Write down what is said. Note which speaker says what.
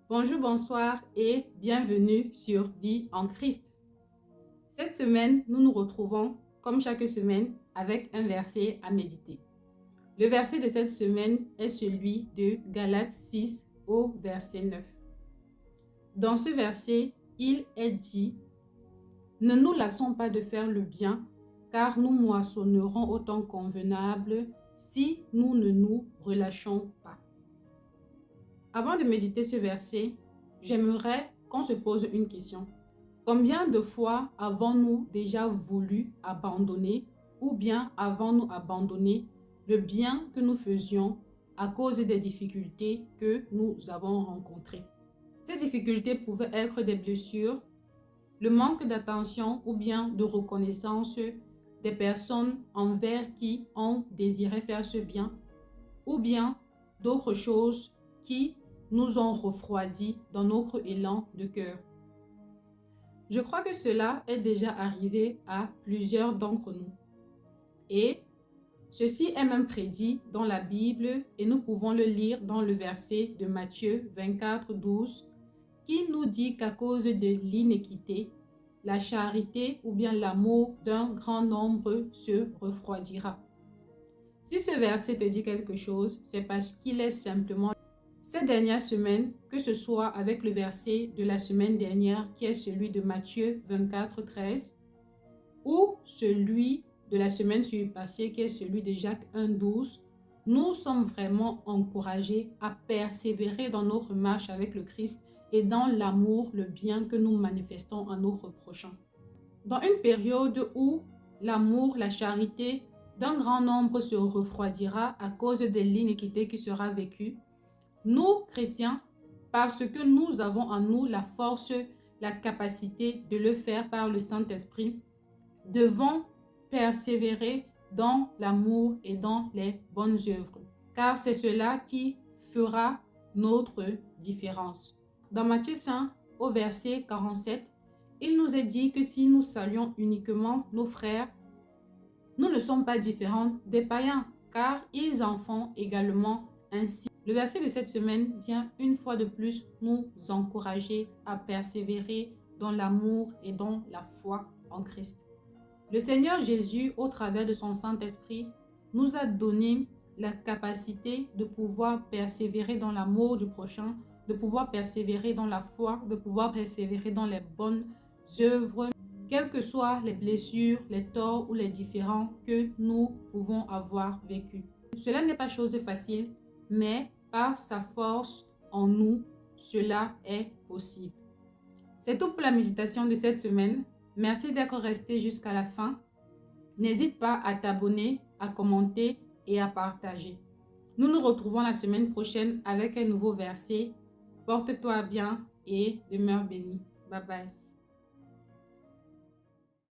Speaker 1: Bonjour, bonsoir et bienvenue sur Vie en Christ. Cette semaine, nous nous retrouvons, comme chaque semaine, avec un verset à méditer. Le verset de cette semaine est celui de Galates 6 au verset 9. Dans ce verset, il est dit « Ne nous lassons pas de faire le bien, car nous moissonnerons au temps convenable si nous ne nous relâchons pas. » Avant de méditer ce verset, j'aimerais qu'on se pose une question. Combien de fois avons-nous déjà voulu abandonner ou bien avons-nous abandonné le bien que nous faisions à cause des difficultés que nous avons rencontrées? Ces difficultés pouvaient être des blessures, le manque d'attention ou bien de reconnaissance des personnes envers qui on désirait faire ce bien, ou bien d'autres choses qui nous ont refroidis dans notre élan de cœur. Je crois que cela est déjà arrivé à plusieurs d'entre nous. Et ceci est même prédit dans la Bible et nous pouvons le lire dans le verset de Matthieu 24, 12 qui nous dit qu'à cause de l'inéquité, la charité ou bien l'amour d'un grand nombre se refroidira. Si ce verset te dit quelque chose, c'est parce qu'il est simplement ces dernières semaines, que ce soit avec le verset de la semaine dernière qui est celui de Matthieu 24, 13 ou celui de la semaine passée qui est celui de Jacques 1, 12, nous sommes vraiment encouragés à persévérer dans notre marche avec le Christ et dans l'amour, le bien que nous manifestons à notre prochain. Dans une période où l'amour, la charité d'un grand nombre se refroidira à cause de l'iniquité qui sera vécue, nous, chrétiens, parce que nous avons en nous la force, la capacité de le faire par le Saint-Esprit, devons persévérer dans l'amour et dans les bonnes œuvres, car c'est cela qui fera notre différence. Dans Matthieu 5, au verset 47, il nous est dit que si nous saluons uniquement nos frères, nous ne sommes pas différents des païens, car ils en font également ainsi. Le verset de cette semaine vient une fois de plus nous encourager à persévérer dans l'amour et dans la foi en Christ. Le Seigneur Jésus, au travers de son Saint-Esprit, nous a donné la capacité de pouvoir persévérer dans l'amour du prochain, de pouvoir persévérer dans la foi, de pouvoir persévérer dans les bonnes œuvres, quelles que soient les blessures, les torts ou les différends que nous pouvons avoir vécus. Cela n'est pas chose facile, mais par sa force en nous, cela est possible. C'est tout pour la méditation de cette semaine. Merci d'être resté jusqu'à la fin. N'hésite pas à t'abonner, à commenter et à partager. Nous nous retrouvons la semaine prochaine avec un nouveau verset. Porte-toi bien et demeure béni. Bye bye.